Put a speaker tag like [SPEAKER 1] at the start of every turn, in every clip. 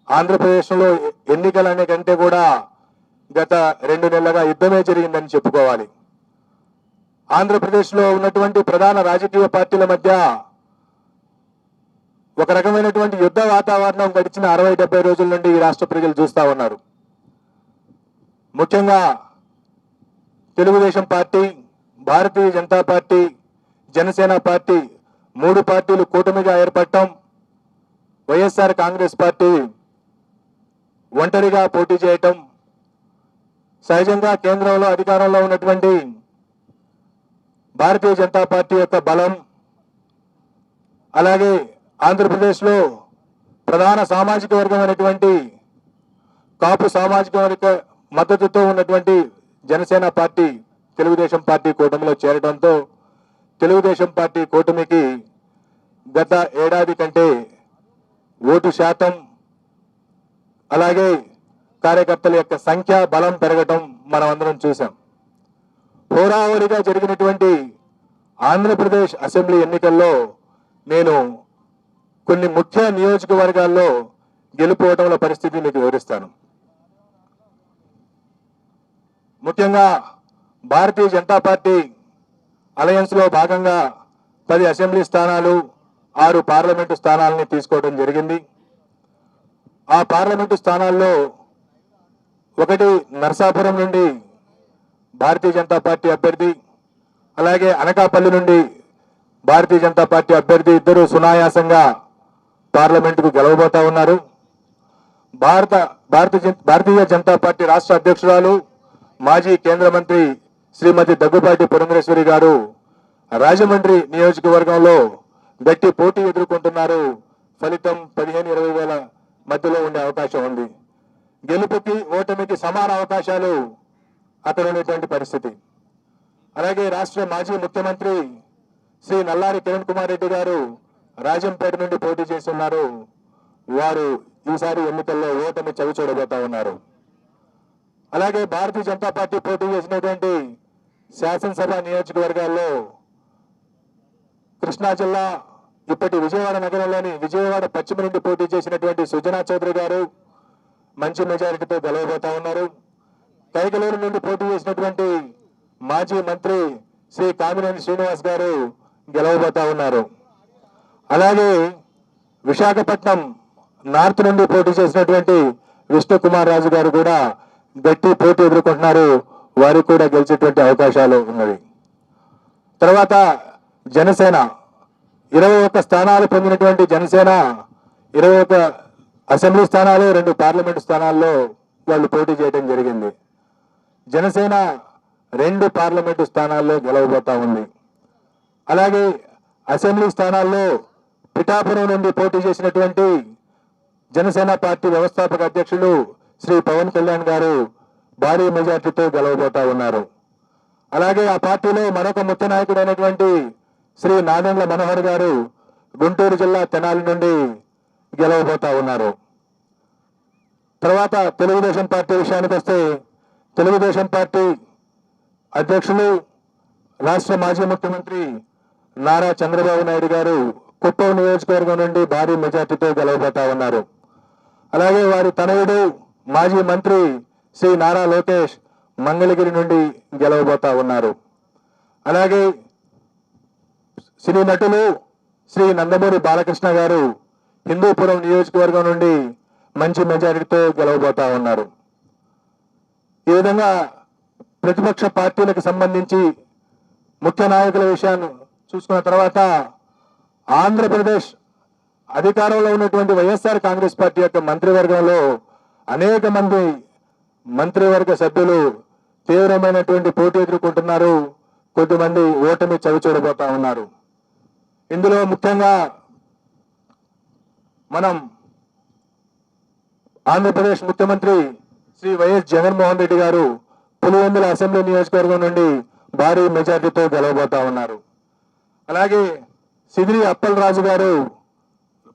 [SPEAKER 1] ఆంధ్రప్రదేశ్లో ఎన్నికలనే కంటే కూడా గత 2 నెలలుగా యుద్ధమే జరిగిందని చెప్పుకోవాలి. ఆంధ్రప్రదేశ్లో ఉన్నటువంటి ప్రధాన రాజకీయ పార్టీల మధ్య ఒక రకమైనటువంటి యుద్ధ వాతావరణం గడిచిన 60-70 రోజుల నుండి ఈ రాష్ట్ర ప్రజలు చూస్తా ఉన్నారు. ముఖ్యంగా Telugu Desam party, Bharatiya Janata party, Janasena party 3 పార్టీలు కూటమిగా ఏర్పడటం, వైఎస్ఆర్ కాంగ్రెస్ పార్టీ ఒంటరిగా పోటీ చేయటం, సహజంగా కేంద్రంలో అధికారంలో ఉన్నటువంటి భారతీయ జనతా పార్టీ యొక్క బలం, అలాగే ఆంధ్రప్రదేశ్లో ప్రధాన సామాజిక వర్గమైనటువంటి కాపు సామాజిక వర్గ మద్దతుతో ఉన్నటువంటి జనసేన పార్టీ తెలుగుదేశం పార్టీ కూటమిలో చేరడంతో తెలుగుదేశం పార్టీ కూటమికి గత ఏడాది కంటే ఓటు శాతం, అలాగే కార్యకర్తల యొక్క సంఖ్య బలం పెరగటం మనం అందరం చూసాం. హోరాహోరీగా జరిగినటువంటి ఆంధ్రప్రదేశ్ అసెంబ్లీ ఎన్నికల్లో నేను కొన్ని ముఖ్య నియోజకవర్గాల్లో గెలుపోవటంలో పరిస్థితి మీకు వివరిస్తాను. ముఖ్యంగా భారతీయ జనతా పార్టీ అలయన్స్ లో భాగంగా 10 అసెంబ్లీ స్థానాలు, 6 పార్లమెంటు స్థానాలని తీసుకోవడం జరిగింది. ఆ పార్లమెంటు స్థానాల్లో ఒకటి నర్సాపురం నుండి భారతీయ జనతా పార్టీ అభ్యర్థి, అలాగే అనకాపల్లి నుండి భారతీయ జనతా పార్టీ అభ్యర్థి ఇద్దరు సునాయాసంగా పార్లమెంటుకు గెలవబోతా ఉన్నారు. భారతీయ జనతా పార్టీ రాష్ట్ర అధ్యక్షురాలు, మాజీ కేంద్ర మంత్రి శ్రీమతి దగ్గుబాటి పురంధరేశ్వరి గారు రాజమండ్రి నియోజకవర్గంలో గట్టి పోటీ ఎదుర్కొంటున్నారు. ఫలితం 15-20 వేల మధ్యలో ఉండే అవకాశం ఉంది. గెలుపుకి ఓటమికి సమాన అవకాశాలు అక్కడ ఉండేటువంటి పరిస్థితి. అలాగే రాష్ట్ర మాజీ ముఖ్యమంత్రి శ్రీ నల్లారి కిరణ్ కుమార్ రెడ్డి గారు రాజంపేట నుండి పోటీ చేస్తున్నారు. వారు ఈసారి ఎన్నికల్లో ఓటమి చవి చూడబోతా ఉన్నారు. అలాగే భారతీయ జనతా పార్టీ పోటీ చేసినటువంటి శాసనసభ నియోజకవర్గాల్లో కృష్ణా జిల్లా ఇప్పటి విజయవాడ నగరంలోని విజయవాడ పశ్చిమ నుండి పోటీ చేసినటువంటి సుజనా చౌదరి గారు మంచి మెజారిటీతో గెలవబోతా ఉన్నారు. కైకలూరు నుండి పోటీ చేసినటువంటి మాజీ మంత్రి శ్రీ కామినేని శ్రీనివాస్ గారు గెలవబోతా ఉన్నారు. అలాగే విశాఖపట్నం నార్త్ నుండి పోటీ చేసినటువంటి విష్ణు కుమార్ రాజు గారు కూడా గట్టి పోటీ ఎదుర్కొంటున్నారు. వారికి కూడా గెలిచేటువంటి అవకాశాలు ఉన్నవి. తర్వాత జనసేన 21 స్థానాలు పొందినటువంటి జనసేన 21 అసెంబ్లీ స్థానాలు, 2 పార్లమెంటు స్థానాల్లో వాళ్ళు పోటీ చేయడం జరిగింది. జనసేన 2 పార్లమెంటు స్థానాల్లో గెలవబోతా ఉంది. అలాగే అసెంబ్లీ స్థానాల్లో పిఠాపురం నుండి పోటీ చేసినటువంటి జనసేన పార్టీ వ్యవస్థాపక అధ్యక్షులు శ్రీ పవన్ కళ్యాణ్ గారు భారీ మెజార్టీతో గెలవబోతా ఉన్నారు. అలాగే ఆ పార్టీలో మరొక ముఖ్య నాయకుడైనటువంటి శ్రీ నాదెండ్ల మనోహర్ గారు గుంటూరు జిల్లా తెనాలి నుండి గెలవబోతా ఉన్నారు. తర్వాత తెలుగుదేశం పార్టీ విషయానికి వస్తే తెలుగుదేశం పార్టీ అధ్యక్షులు రాష్ట్ర మాజీ ముఖ్యమంత్రి నారా చంద్రబాబు నాయుడు గారు కుప్పం నియోజకవర్గం నుండి భారీ మెజార్టీతో గెలవబోతా ఉన్నారు. అలాగే వారి తనయుడు మాజీ మంత్రి శ్రీ నారా లోకేష్ మంగళగిరి నుండి గెలవబోతా ఉన్నారు. అలాగే సినీ నటులు శ్రీ నందమూరి బాలకృష్ణ గారు హిందూపురం నియోజకవర్గం నుండి మంచి మెజారిటీతో గెలవబోతా ఉన్నారు. ఈ విధంగా ప్రతిపక్ష పార్టీలకు సంబంధించి ముఖ్య నాయకుల విషయాన్ని చూసుకున్న తర్వాత ఆంధ్రప్రదేశ్ అధికారంలో ఉన్నటువంటి వైఎస్ఆర్ కాంగ్రెస్ పార్టీ యొక్క మంత్రివర్గంలో అనేక మంది మంత్రివర్గ సభ్యులు తీవ్రమైనటువంటి పోటీ ఎదుర్కొంటున్నారు. కొద్దిమంది ఓటమి చవి చూడబోతా ఉన్నారు. ఇందులో ముఖ్యంగా మనం ఆంధ్రప్రదేశ్ ముఖ్యమంత్రి శ్రీ వైఎస్ జగన్మోహన్ రెడ్డి గారు పులివెందుల అసెంబ్లీ నియోజకవర్గం నుండి భారీ మెజార్టీతో గెలవబోతా ఉన్నారు. అలాగే సిదిరి అప్పలరాజు గారు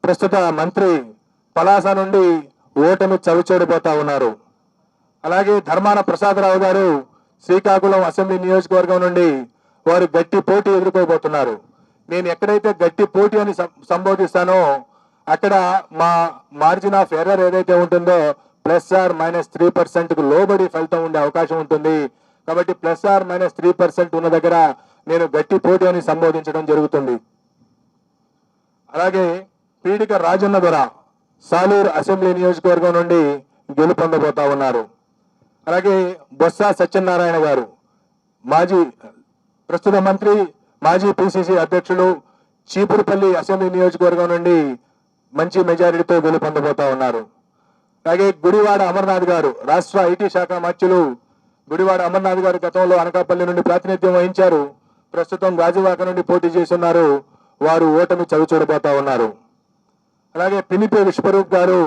[SPEAKER 1] ప్రస్తుత మంత్రి పలాస నుండి ఓటమి చవిచూడబోతా ఉన్నారు. అలాగే ధర్మాన ప్రసాదరావు గారు శ్రీకాకుళం అసెంబ్లీ నియోజకవర్గం నుండి వారు గట్టి పోటీ ఎదుర్కోబోతున్నారు. నేను ఎక్కడైతే గట్టి పోటీ అని సంబోధిస్తానో అక్కడ మా మార్జిన్ ఆఫ్ ఎర్రర్ ఏదైతే ఉంటుందో +−3%కు లోబడి ఫలితం ఉండే అవకాశం ఉంటుంది. కాబట్టి +−3% ఉన్న దగ్గర నేను గట్టి పోటీ అని సంబోధించడం జరుగుతుంది. అలాగే పీడిక రాజన్న దొర సాలూరు అసెంబ్లీ నియోజకవర్గం నుండి గెలుపొందబోతా ఉన్నారు. అలాగే బొత్స సత్యనారాయణ గారు ప్రస్తుత మంత్రి, మాజీ పిసిసి అధ్యక్షులు, చీపురుపల్లి అసెంబ్లీ నియోజకవర్గం నుండి మంచి మెజారిటీతో గెలుపొందబోతా ఉన్నారు. అలాగే గుడివాడ అమర్నాథ్ గారు రాష్ట్ర ఐటీ శాఖ మంత్రులు. గుడివాడ అమర్నాథ్ గారు గతంలో అనకాపల్లి నుండి ప్రాతినిధ్యం వహించారు. ప్రస్తుతం గాజువాక నుండి పోటీ చేస్తున్నారు. వారు ఓటమి చవిచూడబోతా ఉన్నారు. అలాగే పినిపే విశ్వరూప్ గారు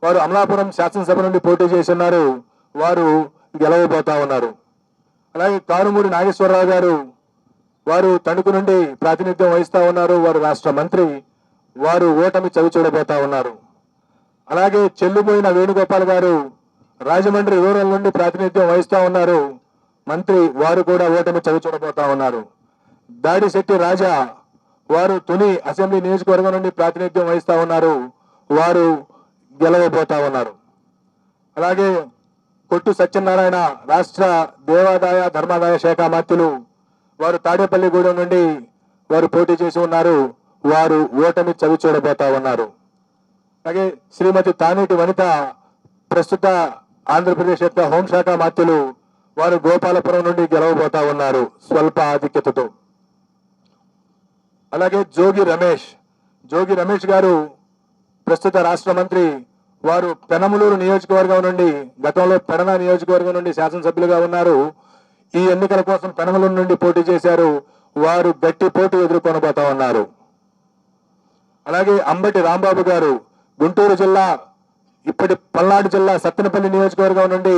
[SPEAKER 1] వారు అమలాపురం శాసనసభ నుండి పోటీ చేస్తున్నారు. వారు గెలవబోతా ఉన్నారు. అలాగే కారుమూడి నాగేశ్వరరావు గారు వారు తణుకు నుండి ప్రాతినిధ్యం వహిస్తా ఉన్నారు. వారు రాష్ట్ర మంత్రి. వారు ఓటమి చవిచూడబోతా ఉన్నారు. అలాగే చెల్లుబోయిన వేణుగోపాల్ గారు రాజమండ్రి రూరల్ నుండి ప్రాతినిధ్యం వహిస్తా ఉన్నారు. మంత్రి. వారు కూడా ఓటమి చవిచూడబోతా ఉన్నారు. దాడిశెట్టి రాజా వారు తుని అసెంబ్లీ నియోజకవర్గం నుండి ప్రాతినిధ్యం వహిస్తా ఉన్నారు. వారు గెలవబోతా ఉన్నారు. అలాగే కొట్టు సత్యనారాయణ రాష్ట్ర దేవాదాయ ధర్మాదాయ శాఖ మంత్రులు. వారు తాడేపల్లిగూడెం నుండి వారు పోటీ చేసి ఉన్నారు. వారు ఓటమి చవిచూడబోతా ఉన్నారు. అలాగే శ్రీమతి తానేటి వనిత ప్రస్తుత ఆంధ్రప్రదేశ్ యొక్క హోంశాఖ మంత్రులు. వారు గోపాలపురం నుండి గెలవబోతా ఉన్నారు స్వల్ప ఆధిక్యతతో. అలాగే జోగి రమేష్ గారు ప్రస్తుత రాష్ట్ర మంత్రి. వారు పెనమలూరు నియోజకవర్గం నుండి గతంలో పెడన నియోజకవర్గం నుండి శాసనసభ్యులుగా ఉన్నారు. ఈ ఎన్నికల కోసం పెనమలూరు నుండి పోటీ చేశారు. వారు గట్టి పోటీ ఎదుర్కొనబోతా ఉన్నారు. అలాగే అంబటి రాంబాబు గారు గుంటూరు జిల్లా ఇప్పటి పల్నాడు జిల్లా సత్తెనపల్లి నియోజకవర్గం నుండి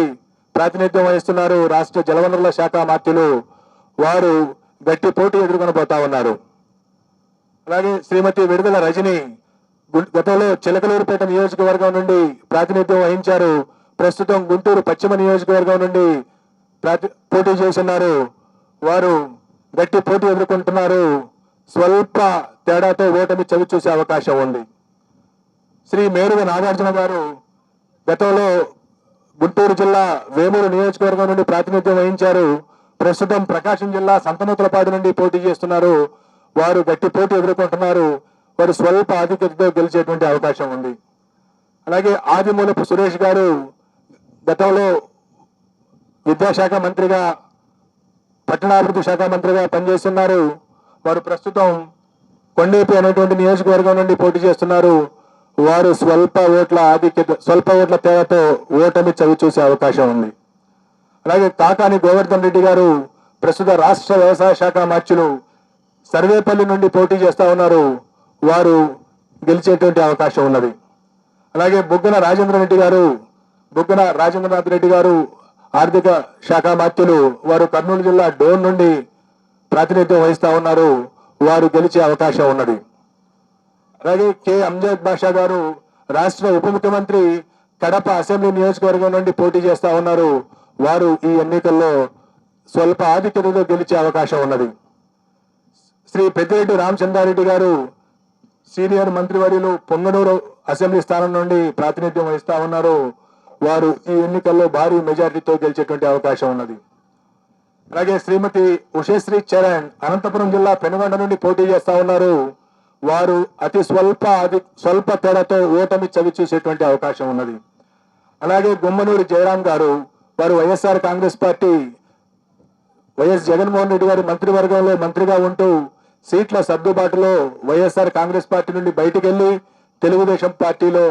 [SPEAKER 1] ప్రాతినిధ్యం వహిస్తున్నారు. రాష్ట్ర జలవనరుల శాఖ మంత్రులు. వారు గట్టి పోటీ ఎదుర్కొనబోతా ఉన్నారు. అలాగే శ్రీమతి విడుదల రజని గతంలో చిలకలూరుపేట నియోజకవర్గం నుండి ప్రాతినిధ్యం వహించారు. ప్రస్తుతం గుంటూరు పశ్చిమ నియోజకవర్గం నుండి పోటీ చేస్తున్నారు. వారు గట్టి పోటీ ఎదుర్కొంటున్నారు. స్వల్ప తేడాతో ఓటమి చవి చూసే అవకాశం ఉంది. శ్రీ మేరుగ నాగార్జున గారు గతంలో గుంటూరు జిల్లా వేమూరు నియోజకవర్గం నుండి ప్రాతినిధ్యం వహించారు. ప్రస్తుతం ప్రకాశం జిల్లా సంతనూతలపాడు నుండి పోటీ చేస్తున్నారు. వారు గట్టి పోటీ ఎదుర్కొంటున్నారు. వారు స్వల్ప ఆధిక్యతతో గెలిచేటువంటి అవకాశం ఉంది. అలాగే ఆదిమూలపు సురేష్ గారు గతంలో విద్యాశాఖ మంత్రిగా, పట్టణాభివృద్ధి శాఖ మంత్రిగా పనిచేస్తున్నారు. వారు ప్రస్తుతం కొండేపి అనేటువంటి నియోజకవర్గం నుండి పోటీ చేస్తున్నారు. వారు స్వల్ప ఓట్ల తేడాతో ఓటమి చవి చూసే అవకాశం ఉంది. అలాగే కాకాని గోవర్ధన్ రెడ్డి గారు ప్రస్తుత రాష్ట్ర వ్యవసాయ శాఖ మంత్రులు సర్వేపల్లి నుండి పోటీ చేస్తా ఉన్నారు. వారు గెలిచేటువంటి అవకాశం ఉన్నది. అలాగే బుగ్గన రాజేంద్రనాథ్ రెడ్డి గారు ఆర్థిక శాఖ మంత్రులు. వారు కర్నూలు జిల్లా డోన్ నుండి ప్రాతినిధ్యం వహిస్తా ఉన్నారు. వారు గెలిచే అవకాశం ఉన్నది. అలాగే కె అంజద్ బాషా గారు రాష్ట్ర ఉప ముఖ్యమంత్రి కడప అసెంబ్లీ నియోజకవర్గం నుండి పోటీ చేస్తా ఉన్నారు. వారు ఈ ఎన్నికల్లో స్వల్ప ఆధిక్యతతో గెలిచే అవకాశం ఉన్నది. శ్రీ పెద్దిరెడ్డి రామచంద్రారెడ్డి గారు సీనియర్ మంత్రివర్యులు పొంగనూరు అసెంబ్లీ స్థానం నుండి ప్రాతినిధ్యం వహిస్తా ఉన్నారు. వారు ఈ ఎన్నికల్లో భారీ మెజారిటీతో గెలిచేటువంటి అవకాశం ఉన్నది. అలాగే శ్రీమతి ఉషశ్రీ చరణ్ అనంతపురం జిల్లా పెనుగొండ నుండి పోటీ చేస్తా ఉన్నారు. వారు అతి స్వల్ప తేడాతో ఓటమి చవి చూసేటువంటి అవకాశం ఉన్నది. అలాగే గుమ్మనూరి జయరాం గారు వారు వైఎస్ఆర్ కాంగ్రెస్ పార్టీ వైఎస్ జగన్మోహన్ రెడ్డి గారి మంత్రివర్గంలో మంత్రిగా ఉంటూ సీట్ల సర్దుబాటులో వైఎస్ఆర్ కాంగ్రెస్ పార్టీ నుండి బయటికి వెళ్లి తెలుగుదేశం పార్టీలో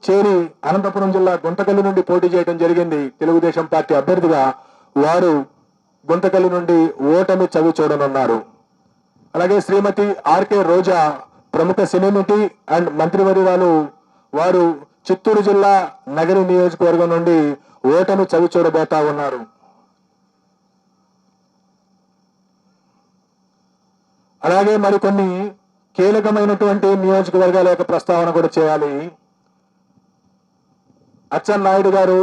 [SPEAKER 1] చేరి అనంతపురం జిల్లా గుంతకల్లి నుండి పోటీ చేయడం జరిగింది. తెలుగుదేశం పార్టీ అభ్యర్థిగా వారు గుంతకల్లి నుండి ఓటమి చవి చూడనున్నారు. అలాగే శ్రీమతి ఆర్కే రోజా ప్రముఖ సినీ నటి అండ్ మంత్రివర్యురాలు. వారు చిత్తూరు జిల్లా నగరి నియోజకవర్గం నుండి ఓటమి చవి చూడబోతా ఉన్నారు. అలాగే మరికొన్ని కీలకమైనటువంటి నియోజకవర్గాల యొక్క ప్రస్తావన కూడా చేయాలి. అచ్చెన్నాయుడు గారు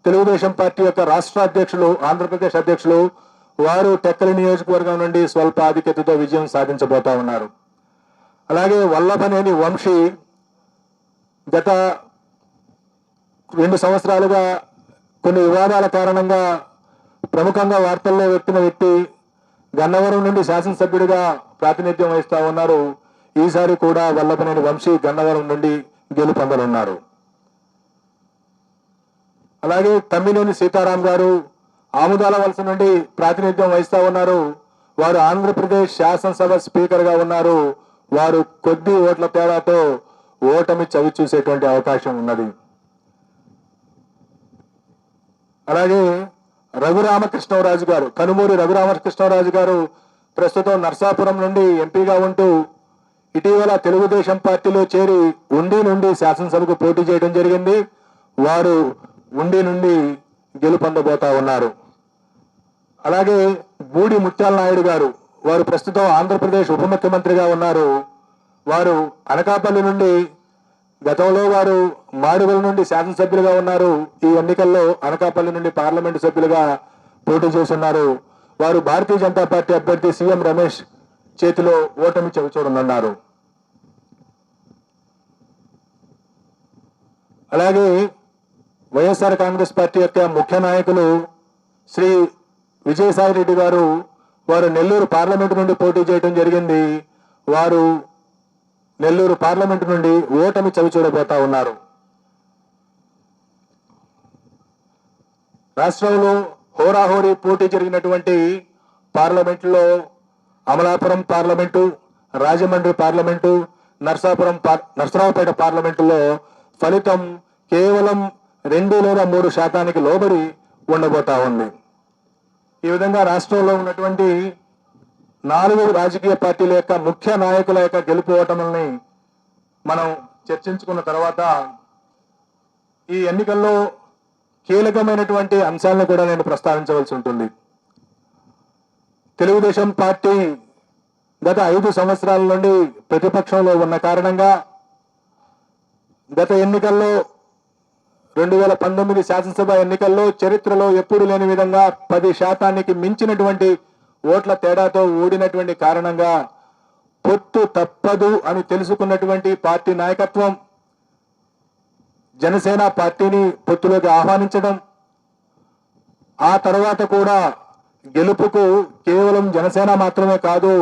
[SPEAKER 1] తెలుగుదేశం పార్టీ యొక్క రాష్ట్ర అధ్యక్షులు, ఆంధ్రప్రదేశ్ అధ్యక్షులు. వారు టెక్కలి నియోజకవర్గం నుండి స్వల్ప ఆధిక్యతతో విజయం సాధించబోతా ఉన్నారు. అలాగే వల్లభనేని వంశీ గత 2 సంవత్సరాలుగా కొన్ని వివాదాల కారణంగా ప్రముఖంగా వార్తల్లో వచ్చిన వ్యక్తి గన్నవరం నుండి శాసనసభ్యుడిగా ప్రాతినిధ్యం వహిస్తా ఉన్నారు. ఈసారి కూడా వల్లభనేని వంశీ గన్నవరం నుండి గెలుపొందనున్నారు. అలాగే తమ్మినేని సీతారాం గారు ఆముదాల వలస నుండి ప్రాతినిధ్యం వహిస్తా ఉన్నారు. వారు ఆంధ్రప్రదేశ్ శాసనసభ స్పీకర్ గా ఉన్నారు. వారు కొద్ది ఓట్ల తేడాతో ఓటమి చవి చూసేటువంటి అవకాశం ఉన్నది. అలాగే రఘురామకృష్ణరాజు గారు, కనుమూరి రఘురామకృష్ణరాజు గారు ప్రస్తుతం నర్సాపురం నుండి ఎంపీగా ఉంటూ ఇటీవల తెలుగుదేశం పార్టీలో చేరి ఉండి నుండి శాసనసభకు పోటీ చేయడం జరిగింది. వారు ఉండి నుండి గెలుపొందబోతా ఉన్నారు. అలాగే బూడి ముత్యాల నాయుడు గారు, వారు ప్రస్తుతం ఆంధ్రప్రదేశ్ ఉప ముఖ్యమంత్రిగా ఉన్నారు. వారు అనకాపల్లి నుండి, గతంలో వారు మాడుగుల నుండి శాసనసభ్యులుగా ఉన్నారు. ఈ ఎన్నికల్లో అనకాపల్లి నుండి పార్లమెంటు సభ్యులుగా పోటీ చేస్తున్నారు. వారు భారతీయ జనతా పార్టీ అభ్యర్థి సీఎం రమేష్ చేతిలో ఓటమి చవిచూడనున్నారు. అలాగే వైఎస్ఆర్ కాంగ్రెస్ పార్టీ యొక్క ముఖ్య నాయకులు శ్రీ విజయసాయి రెడ్డి గారు, వారు నెల్లూరు పార్లమెంటు నుండి పోటీ చేయడం జరిగింది. వారు నెల్లూరు పార్లమెంటు నుండి ఓటమి చవిచూడబోతా ఉన్నారు. రాష్ట్రంలో హోరాహోరీ పోటీ జరిగినటువంటి పార్లమెంటులో అమలాపురం పార్లమెంటు, రాజమండ్రి పార్లమెంటు, నర్సరావుపేట పార్లమెంటులో ఫలితం కేవలం 2 లేదా 3% లోబడి ఉండబోతా ఉంది. ఈ విధంగా రాష్ట్రంలో ఉన్నటువంటి 4 రాజకీయ పార్టీల యొక్క ముఖ్య నాయకుల యొక్క గెలుపు ఓటముల్ని మనం చర్చించుకున్న తర్వాత ఈ ఎన్నికల్లో కీలకమైనటువంటి అంశాలను కూడా నేను ప్రస్తావించవలసి ఉంటుంది. తెలుగుదేశం పార్టీ గత 5 సంవత్సరాల నుండి ప్రతిపక్షంలో ఉన్న కారణంగా గత ఎన్నికల్లో 2019 శాసనసభ ఎన్నికల్లో చరిత్రలో ఎప్పుడు లేని విధంగా 10% మించినటువంటి ఓట్ల తేడాతో ఓడినటువంటి కారణంగా పొత్తు తప్పదు అని తెలుసుకున్నటువంటి పార్టీ నాయకత్వం జనసేన పార్టీని పొత్తులోకి ఆహ్వానించడం, ఆ తర్వాత కూడా గెలుపుకు కేవలం జనసేన మాత్రమే కాదు,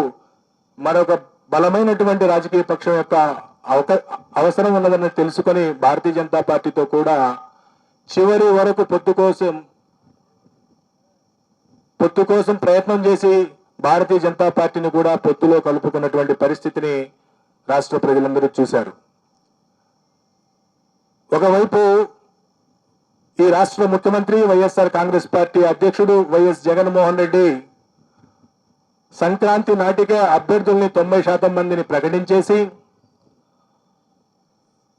[SPEAKER 1] మరొక బలమైనటువంటి రాజకీయ పక్షం యొక్క అవసరం ఉన్నదని తెలుసుకొని భారతీయ జనతా పార్టీతో కూడా చివరి వరకు పొత్తు కోసం ప్రయత్నం చేసి భారతీయ జనతా పార్టీని కూడా పొత్తులో కలుపుకున్నటువంటి పరిస్థితిని రాష్ట్ర ప్రజలందరూ చూశారు. ఒకవైపు ఈ రాష్ట్ర ముఖ్యమంత్రి వైఎస్ఆర్ కాంగ్రెస్ పార్టీ అధ్యక్షుడు వైఎస్ జగన్మోహన్ రెడ్డి సంక్రాంతి నాటికే అభ్యర్థుల్ని 90% మందిని ప్రకటించేసి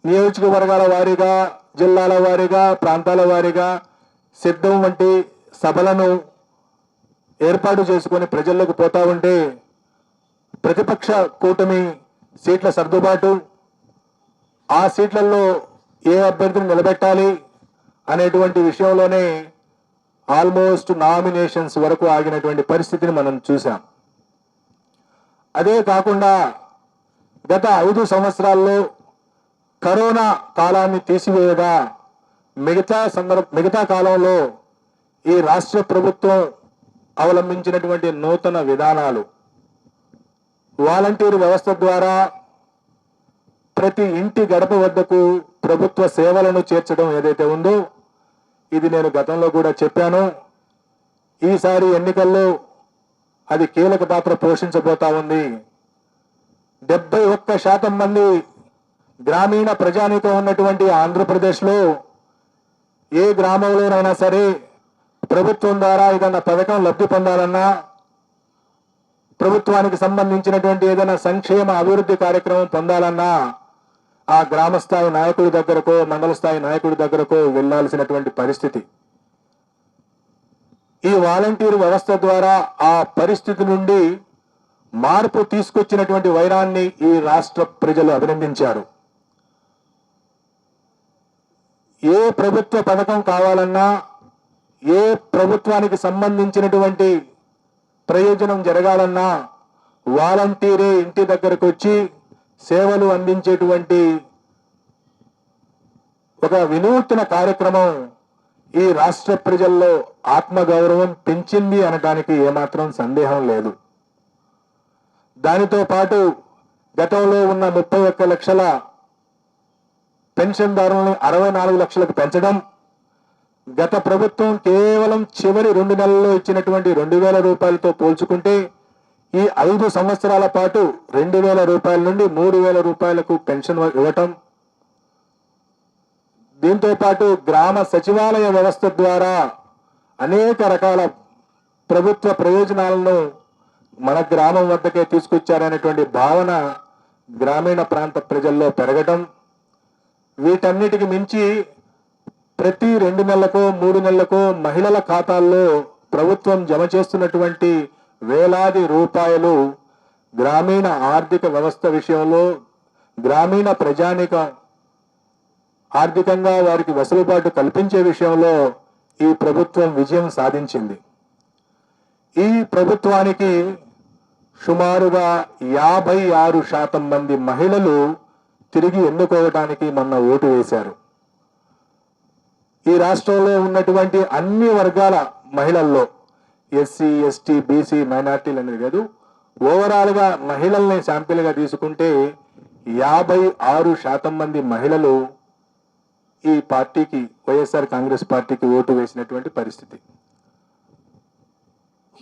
[SPEAKER 1] నియోజకవర్గాల వారీగా, జిల్లాల వారీగా, ప్రాంతాల వారీగా సిద్ధం వంటి సభలను ఏర్పాటు చేసుకుని ప్రజల్లోకి పోతా ఉంటే ప్రతిపక్ష కూటమి సీట్ల సర్దుబాటు, ఆ సీట్లలో ఏ అభ్యర్థిని నిలబెట్టాలి అనేటువంటి విషయంలోనే ఆల్మోస్ట్ నామినేషన్స్ వరకు ఆగినటువంటి పరిస్థితిని మనం చూసాం. అదే కాకుండా గత 5 సంవత్సరాల్లో కరోనా కాలాన్ని తీసివేయగా మిగతా కాలంలో ఈ రాష్ట్ర ప్రభుత్వం అవలంబించినటువంటి నూతన విధానాలు, వాలంటీర్ వ్యవస్థ ద్వారా ప్రతి ఇంటి గడప వద్దకు ప్రభుత్వ సేవలను చేర్చడం ఏదైతే ఉందో, ఇది నేను గతంలో కూడా చెప్పాను. ఈసారి ఎన్నికల్లో అది కీలక పాత్ర పోషించబోతా ఉంది. 71% మంది గ్రామీణ ప్రజానీకం ఉన్నటువంటి ఆంధ్రప్రదేశ్లో ఏ గ్రామంలోనైనా సరే ప్రభుత్వం ద్వారా ఏదైనా పథకం లబ్ధి పొందాలన్నా, ప్రభుత్వానికి సంబంధించినటువంటి ఏదైనా సంక్షేమ అభివృద్ధి కార్యక్రమం పొందాలన్నా ఆ గ్రామ స్థాయి నాయకుడి దగ్గరకో, మండల స్థాయి నాయకుడి దగ్గరకో వెళ్లాల్సినటువంటి పరిస్థితి. ఈ వాలంటీర్ వ్యవస్థ ద్వారా ఆ పరిస్థితి నుండి మార్పు తీసుకొచ్చినటువంటి వైరాన్ని ఈ రాష్ట్ర ప్రజలు అభినందించారు. ఏ ప్రభుత్వ పథకం కావాలన్నా, ఏ ప్రభుత్వానికి సంబంధించినటువంటి ప్రయోజనం జరగాలన్నా వాలంటీరే ఇంటి దగ్గరకు వచ్చి సేవలు అందించేటువంటి ఒక వినూత్న కార్యక్రమం ఈ రాష్ట్ర ప్రజల్లో ఆత్మగౌరవం పెంచింది అనడానికి ఏమాత్రం సందేహం లేదు. దానితో పాటు గతంలో ఉన్న 31 లక్షల పెన్షన్దారులను 64 లక్షలకు పెంచడం, గత ప్రభుత్వం కేవలం చివరి 2 నెలల్లో ఇచ్చినటువంటి 2,000 రూపాయలతో పోల్చుకుంటే ఈ 5 సంవత్సరాల పాటు 2,000 రూపాయల నుండి 3,000 రూపాయలకు పెన్షన్ ఇవ్వటం, దీంతో పాటు గ్రామ సచివాలయ వ్యవస్థ ద్వారా అనేక రకాల ప్రభుత్వ ప్రయోజనాలను మన గ్రామం వద్దకే తీసుకొచ్చారనేటువంటి భావన గ్రామీణ ప్రాంత ప్రజల్లో పెరగటం, వీటన్నిటికి మించి ప్రతి 2 నెలలకో 3 నెలలకో మహిళల ఖాతాల్లో ప్రభుత్వం జమ చేస్తున్నటువంటి వేలాది రూపాయలు గ్రామీణ ఆర్థిక వ్యవస్థ విషయంలో గ్రామీణ ప్రజానిక ఆర్థికంగా వారికి వెసులుబాటు కల్పించే విషయంలో ఈ ప్రభుత్వం విజయం సాధించింది. ఈ ప్రభుత్వానికి సుమారుగా 56% మంది మహిళలు తిరిగి ఎన్నుకోవడానికి మొన్న ఓటు వేశారు. ఈ రాష్ట్రంలో ఉన్నటువంటి అన్ని వర్గాల మహిళల్లో ఎస్సీ, ఎస్టీ, బీసీ, మైనార్టీలు అనేది కాదు, ఓవరాల్ గా మహిళల్ని శాంపిల్ గా తీసుకుంటే 56% మంది మహిళలు ఈ పార్టీకి, వైఎస్ఆర్ కాంగ్రెస్ పార్టీకి ఓటు వేసినటువంటి పరిస్థితి.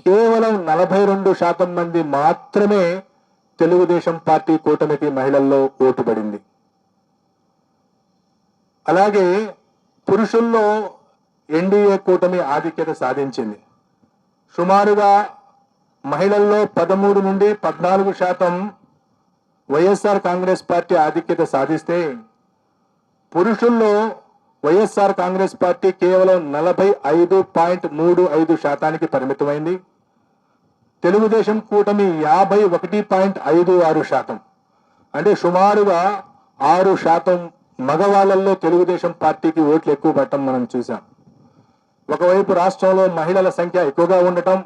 [SPEAKER 1] కేవలం 42% మంది మాత్రమే తెలుగుదేశం పార్టీ కూటమికి మహిళల్లో ఓటు పడింది. అలాగే పురుషుల్లో ఎన్డీఏ కూటమి ఆధిక్యత సాధించింది. సుమారుగా మహిళల్లో 13 నుండి 14% వైఎస్ఆర్ కాంగ్రెస్ పార్టీ ఆధిక్యత సాధిస్తే పురుషుల్లో వైఎస్ఆర్ కాంగ్రెస్ పార్టీ కేవలం 45.35% పరిమితమైంది. తెలుగుదేశం కూటమి 51.56%, అంటే సుమారుగా 6% మగవాళ్లలో తెలుగుదేశం పార్టీకి ఓట్లు ఎక్కువ పడటం మనం చూసాం. ఒకవైపు రాష్ట్రంలో మహిళల సంఖ్య ఎక్కువగా ఉండటం,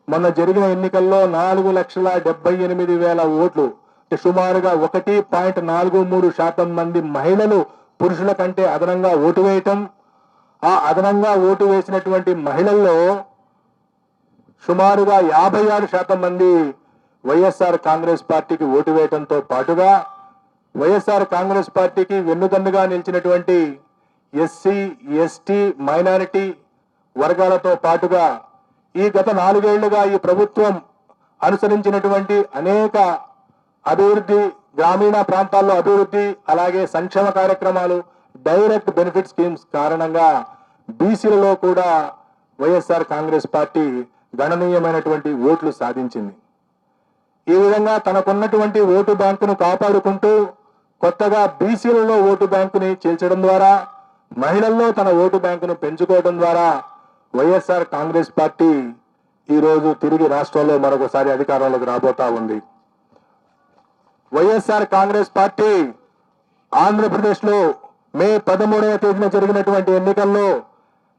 [SPEAKER 1] మొన్న జరిగిన ఎన్నికల్లో 4,78,000 ఓట్లు, అంటే సుమారుగా 1.43% మంది మహిళలు పురుషుల కంటే అదనంగా ఓటు వేయటం, ఆ అదనంగా ఓటు వేసినటువంటి మహిళల్లో సుమారుగా 56% మంది వైఎస్ఆర్ కాంగ్రెస్ పార్టీకి ఓటు వేయటంతో పాటుగా వైఎస్ఆర్ కాంగ్రెస్ పార్టీకి వెన్నుదన్నుగా నిలిచినటువంటి ఎస్సీ, ఎస్టీ, మైనారిటీ వర్గాలతో పాటుగా ఈ గత 4 ఏళ్లుగా ఈ ప్రభుత్వం అనుసరించినటువంటి అనేక అభివృద్ధి, గ్రామీణ ప్రాంతాల్లో అభివృద్ధి, అలాగే సంక్షేమ కార్యక్రమాలు, డైరెక్ట్ బెనిఫిట్ స్కీమ్స్ కారణంగా బీసీలలో కూడా వైఎస్ఆర్ కాంగ్రెస్ పార్టీ గణనీయమైనటువంటి ఓట్లు సాధించింది. ఈ విధంగా తనకున్నటువంటి ఓటు బ్యాంకును కాపాడుకుంటూ కొత్తగా బీసీలలో ఓటు బ్యాంకుని చేర్చడం ద్వారా, మహిళల్లో తన ఓటు బ్యాంకును పెంచుకోవడం ద్వారా వైఎస్ఆర్ కాంగ్రెస్ పార్టీ ఈరోజు తిరిగి రాష్ట్రంలో మరొకసారి అధికారంలోకి రాబోతా ఉంది. వైఎస్ఆర్ కాంగ్రెస్ పార్టీ ఆంధ్రప్రదేశ్ లో మే 13వ తేదీన జరిగినటువంటి ఎన్నికల్లో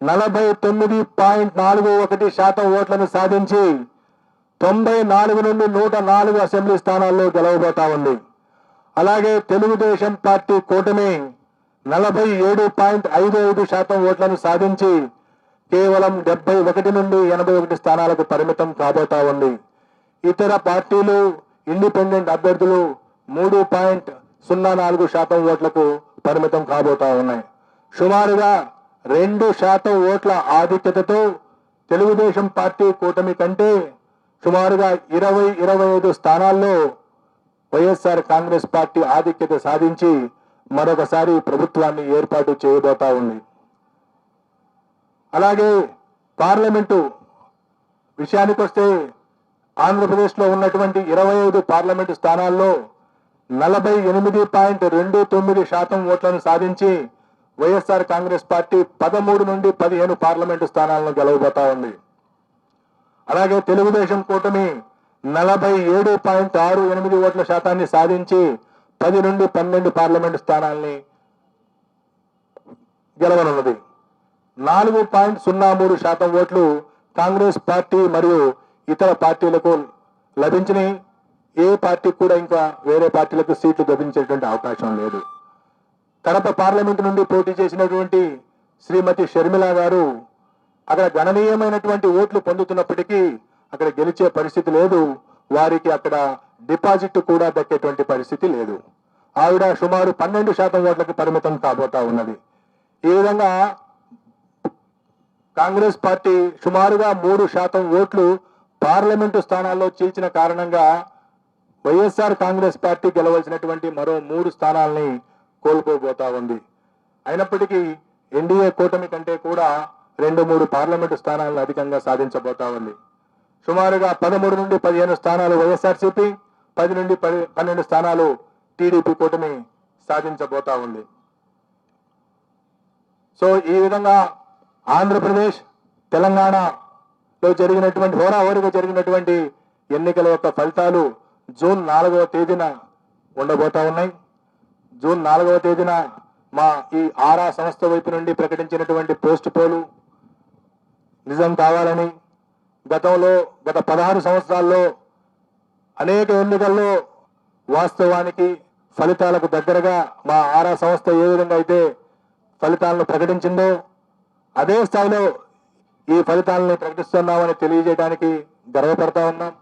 [SPEAKER 1] 49.41% ఓట్లను సాధించి 94 నుండి 104 అసెంబ్లీ స్థానాల్లో గెలవబోతా ఉంది. అలాగే తెలుగుదేశం పార్టీ కూటమి 47.55% ఓట్లను సాధించి కేవలం 71 నుండి 81 స్థానాలకు పరిమితం కాబోతా ఉంది. ఇతర పార్టీలు, ఇండిపెండెంట్ అభ్యర్థులు 3.04% ఓట్లకు పరిమితం కాబోతా ఉన్నాయి. సుమారుగా 2% ఓట్ల ఆధిక్యతతో తెలుగుదేశం పార్టీ కూటమి కంటే సుమారుగా 20-25 స్థానాల్లో వైఎస్ఆర్ కాంగ్రెస్ పార్టీ ఆధిక్యత సాధించి మరొకసారి ప్రభుత్వాన్ని ఏర్పాటు చేయబోతా ఉంది. అలాగే పార్లమెంటు విషయానికి వస్తే ఆంధ్రప్రదేశ్ లో ఉన్నటువంటి 25 పార్లమెంటు స్థానాల్లో 48.29% ఓట్లను సాధించి వైఎస్ఆర్ కాంగ్రెస్ పార్టీ 13 నుండి 15 పార్లమెంటు స్థానాలను గెలవబోతా ఉంది. అలాగే తెలుగుదేశం కూటమి 47.68 ఓట్ల శాతాన్ని సాధించి 10 నుండి 12 పార్లమెంటు స్థానాల్ని గెలవనున్నది. 4.03% ఓట్లు కాంగ్రెస్ పార్టీ మరియు ఇతర పార్టీలకు లభించినాయి. ఏ పార్టీ కూడా ఇంకా వేరే పార్టీలకు సీట్లు లభించేటువంటి అవకాశం లేదు. కడప పార్లమెంట్ నుండి పోటీ చేసినటువంటి శ్రీమతి షర్మిల గారు అక్కడ గణనీయమైనటువంటి ఓట్లు పొందుతున్నప్పటికీ అక్కడ గెలిచే పరిస్థితి లేదు. వారికి అక్కడ డిపాజిట్ కూడా దక్కేటువంటి పరిస్థితి లేదు. ఆవిడ సుమారు 12% ఓట్లకు పరిమితం కాబోతా ఉన్నది. ఈ విధంగా కాంగ్రెస్ పార్టీ సుమారుగా 3% ఓట్లు పార్లమెంటు స్థానాల్లో చీల్చిన కారణంగా వైఎస్ఆర్ కాంగ్రెస్ పార్టీ గెలవలసినటువంటి మరో 3 స్థానాల్ని కోల్పోబోతా ఉంది. అయినప్పటికీ ఎన్డీఏ కూటమి కంటే కూడా 2-3 పార్లమెంటు స్థానాలను అధికంగా సాధించబోతా ఉంది. సుమారుగా 13 నుండి 15 స్థానాలు వైఎస్ఆర్సీపీ, 10 నుండి 12 స్థానాలు టీడీపీ కూటమి సాధించబోతా ఉంది. సో ఈ విధంగా ఆంధ్రప్రదేశ్, తెలంగాణలో జరిగినటువంటి హోరాహోరీగా జరిగినటువంటి ఎన్నికల యొక్క ఫలితాలు జూన్ 4వ తేదీన ఉండబోతా ఉన్నాయి. జూన్ 4వ తేదీన మా ఈ ఆరా సంస్థ వైపు నుండి ప్రకటించినటువంటి పోస్ట్ పోలు నిజం కావాలని, గత 16 సంవత్సరాల్లో అనేక ఎన్నికల్లో వాస్తవానికి ఫలితాలకు దగ్గరగా మా ఆరా సంస్థ ఏ విధంగా అయితే ఫలితాలను ప్రకటించిందో అదే స్థాయిలో ఈ ఫలితాలను ప్రకటిస్తున్నామని తెలియజేయడానికి గర్వపడతా ఉన్నాం.